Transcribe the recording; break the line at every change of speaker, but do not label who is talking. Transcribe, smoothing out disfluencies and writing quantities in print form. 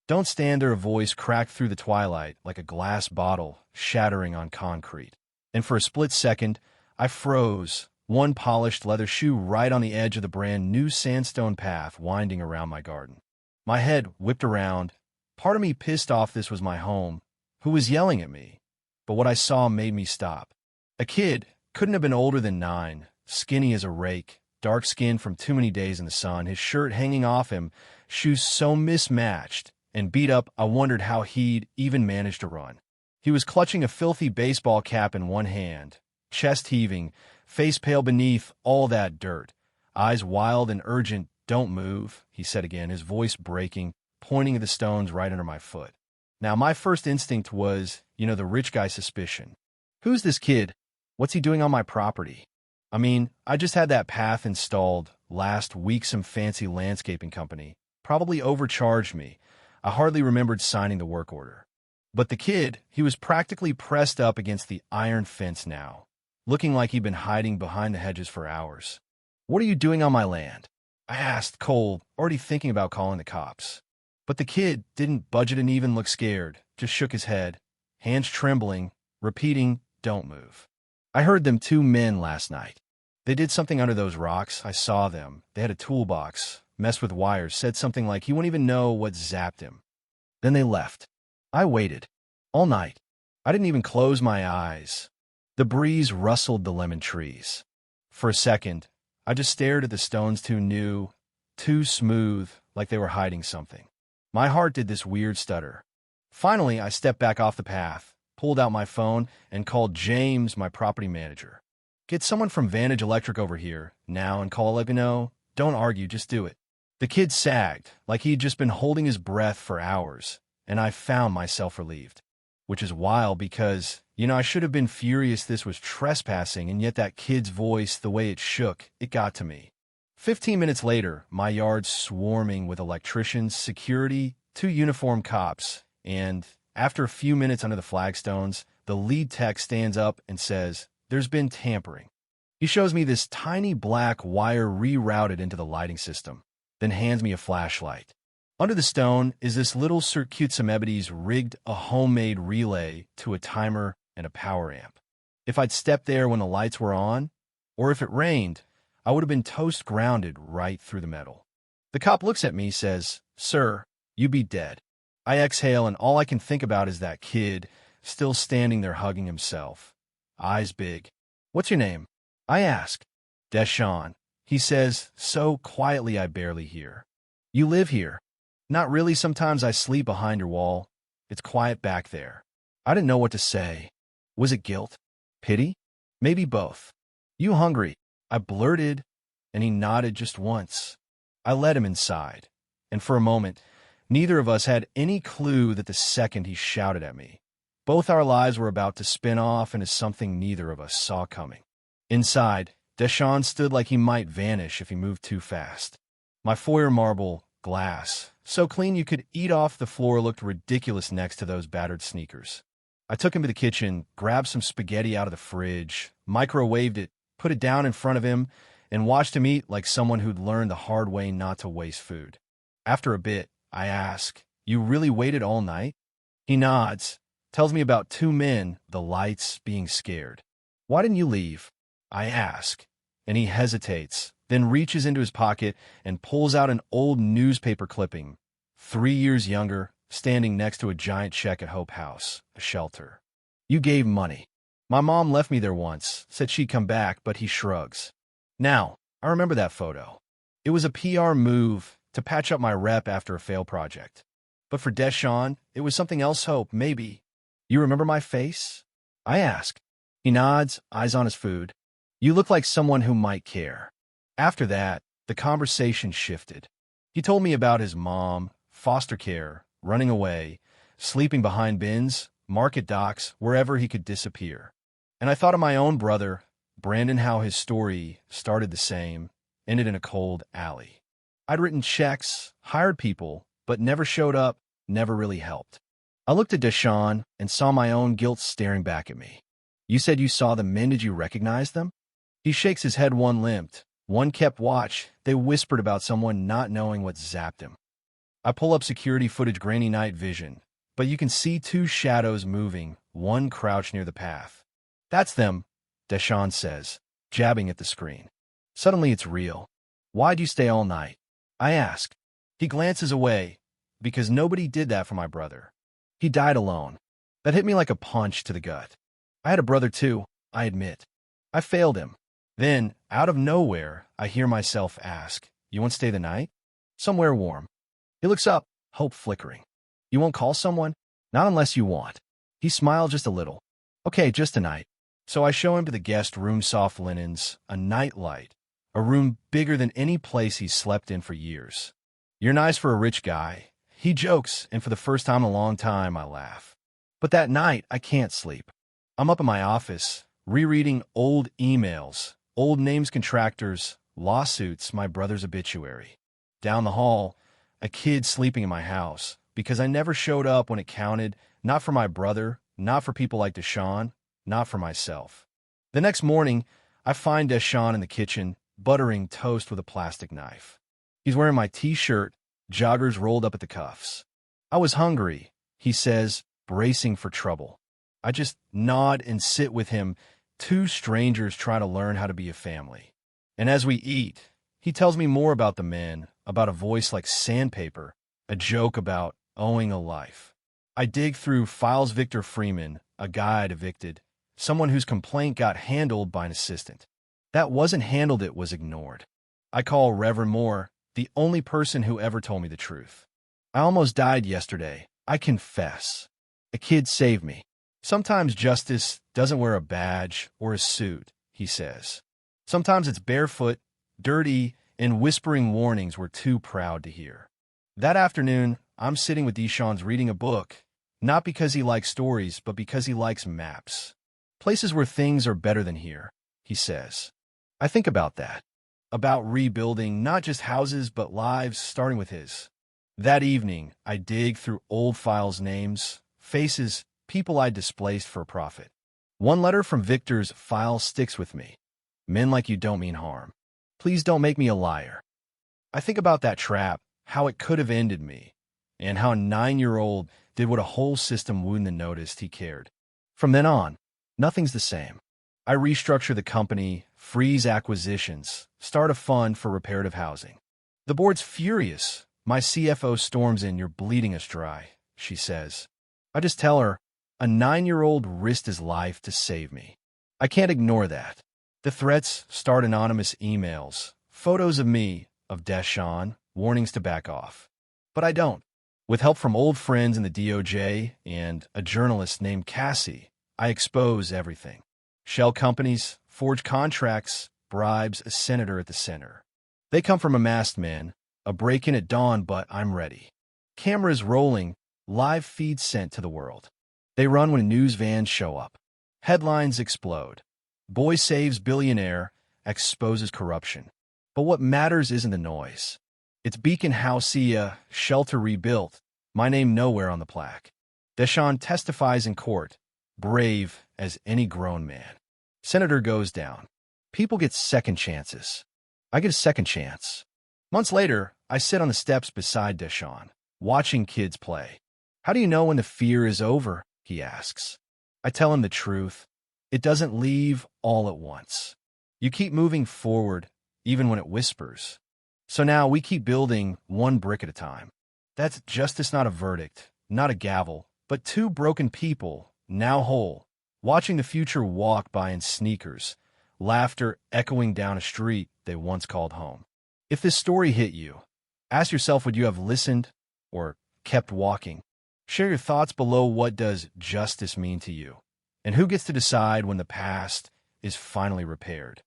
Don't stand there, a voice cracked through the twilight like a glass bottle shattering on concrete. And for a split second, I froze, one polished leather shoe right on the edge of the brand new sandstone path winding around my garden. My head whipped around. Part of me pissed off this was my home, who was yelling at me. But what I saw made me stop. A kid, couldn't have been older than 9, skinny as a rake, dark skin from too many days in the sun, his shirt hanging off him, shoes so mismatched and beat up I wondered how he'd even managed to run. He was clutching a filthy baseball cap in one hand, chest heaving, face pale beneath all that dirt, eyes wild and urgent. "Don't move," he said again, his voice breaking, pointing at the stones right under my foot. Now, my first instinct was, the rich guy suspicion. Who's this kid? What's he doing on my property? I mean, I just had that path installed last week. Some fancy landscaping company probably overcharged me. I hardly remembered signing the work order. But the kid, he was practically pressed up against the iron fence now, looking like he'd been hiding behind the hedges for hours. "What are you doing on my land?" I asked, cold, already thinking about calling the cops. But the kid didn't budge and even look scared, just shook his head, hands trembling, repeating, "Don't move." "I heard them 2 men last night. They did something under those rocks. I saw them. They had a toolbox, messed with wires, said something like he wouldn't even know what zapped him. Then they left. I waited. All night. I didn't even close my eyes. The breeze rustled the lemon trees. For a second, I just stared at the stones, too new, too smooth, like they were hiding something. My heart did this weird stutter. Finally, I stepped back off the path, pulled out my phone, and called James, my property manager. "Get someone from Vantage Electric over here now and call, let me know. Don't argue, just do it." The kid sagged, like he'd just been holding his breath for hours, and I found myself relieved. Which is wild because, I should have been furious this was trespassing, and yet that kid's voice, the way it shook, it got to me. 15 minutes later, my yard swarming with electricians, security, 2 uniformed cops, and after a few minutes under the flagstones, the lead tech stands up and says, "There's been tampering." He shows me this tiny black wire rerouted into the lighting system, then hands me a flashlight. Under the stone is this little circuit. Semebides rigged a homemade relay to a timer and a power amp. If I'd stepped there when the lights were on, or if it rained, I would have been toast grounded right through the metal. The cop looks at me, says, "Sir, you be dead." I exhale, and all I can think about is that kid, still standing there hugging himself, eyes big. "What's your name?" I ask. "Deshawn," he says, so quietly I barely hear. "You live here?" "Not really. Sometimes I sleep behind your wall. It's quiet back there." I didn't know what to say. Was it guilt? Pity? Maybe both. "You hungry?" I blurted, and he nodded just once. I led him inside, and for a moment, neither of us had any clue that the second he shouted at me, both our lives were about to spin off into something neither of us saw coming. Inside, Deshawn stood like he might vanish if he moved too fast. My foyer marble, glass, so clean you could eat off the floor, looked ridiculous next to those battered sneakers. I took him to the kitchen, grabbed some spaghetti out of the fridge, microwaved it, put it down in front of him, and watched him eat like someone who'd learned the hard way not to waste food. After a bit, I ask, "You really waited all night?" He nods, tells me about 2 men, the lights, being scared. "Why didn't you leave?" I ask, and he hesitates, then reaches into his pocket and pulls out an old newspaper clipping, 3 years younger, standing next to a giant check at Hope House, a shelter. "You gave money. My mom left me there once, said she'd come back," but he shrugs. Now, I remember that photo. It was a PR move to patch up my rep after a failed project. But for Deshawn, it was something else. Hope, maybe. "You remember my face?" I ask. He nods, eyes on his food. "You look like someone who might care." After that, the conversation shifted. He told me about his mom, foster care, running away, sleeping behind bins, market docks, wherever he could disappear. And I thought of my own brother, Brandon, how his story started the same, ended in a cold alley. I'd written checks, hired people, but never showed up, never really helped. I looked at Deshawn and saw my own guilt staring back at me. "You said you saw the men. Did you recognize them?" He shakes his head. One limped, one kept watch. They whispered about someone not knowing what zapped him. I pull up security footage, grainy night vision, but you can see two shadows moving, one crouched near the path. That's them, Deshawn says, jabbing at the screen. Suddenly it's real. Why'd you stay all night? I ask. He glances away, because nobody did that for my brother. He died alone. That hit me like a punch to the gut. I had a brother too, I admit. I failed him. Then, out of nowhere, I hear myself ask, "You won't stay the night?" Somewhere warm. He looks up, hope flickering. "You won't call someone?" "Not unless you want." He smiled just a little. "Okay, just a night." So I show him to the guest room, soft linens, a night light, a room bigger than any place he's slept in for years. "You're nice for a rich guy." He jokes, and for the first time in a long time, I laugh. But that night, I can't sleep. I'm up in my office, rereading old emails, old names, contractors, lawsuits, my brother's obituary. Down the hall, a kid sleeping in my house, because I never showed up when it counted, not for my brother, not for people like Deshawn, not for myself. The next morning, I find Deshawn in the kitchen, buttering toast with a plastic knife. He's wearing my t-shirt, joggers rolled up at the cuffs. "I was hungry," he says, bracing for trouble. I just nod and sit with him. Two strangers try to learn how to be a family. And as we eat, he tells me more about the men, about a voice like sandpaper, a joke about owing a life. I dig through files. Victor Freeman, a guy I'd evicted, someone whose complaint got handled by an assistant. That wasn't handled, it was ignored. I call Reverend Moore, the only person who ever told me the truth. "I almost died yesterday, I confess. A kid saved me." Sometimes justice doesn't wear a badge or a suit, he says. Sometimes it's barefoot, dirty, and whispering warnings we're too proud to hear. That afternoon, I'm sitting with Deshawn's reading a book, not because he likes stories, but because he likes maps. "Places where things are better than here," he says. I think about that. About rebuilding not just houses, but lives, starting with his. That evening, I dig through old files, names, faces, people I displaced for a profit. One letter from Victor's file sticks with me. "Men like you don't mean harm. Please don't make me a liar." I think about that trap, how it could have ended me, and how a 9-year-old did what a whole system wouldn't have noticed he cared. From then on, nothing's the same. I restructure the company, freeze acquisitions, start a fund for reparative housing. The board's furious. My CFO storms in. "You're bleeding us dry," she says. I just tell her, a 9-year-old risked his life to save me. I can't ignore that. The threats start anonymous emails, photos of me, of Deshawn, warnings to back off. But I don't. With help from old friends in the DOJ and a journalist named Cassie, I expose everything. Shell companies, forged contracts, bribes, a senator at the center. They come from a masked man, a break-in at dawn, but I'm ready. Cameras rolling, live feeds sent to the world. They run when news vans show up. Headlines explode. Boy saves billionaire, exposes corruption. But what matters isn't the noise. It's Beacon House, shelter rebuilt, my name nowhere on the plaque. Deshawn testifies in court, brave as any grown man. Senator goes down. People get second chances. I get a second chance. Months later, I sit on the steps beside Deshawn, watching kids play. "How do you know when the fear is over?" he asks. I tell him the truth. It doesn't leave all at once. You keep moving forward, even when it whispers. So now we keep building one brick at a time. That's justice, not a verdict, not a gavel, but two broken people, now whole, watching the future walk by in sneakers, laughter echoing down a street they once called home. If this story hit you, ask yourself, would you have listened or kept walking? Share your thoughts below. What does justice mean to you? And who gets to decide when the past is finally repaired?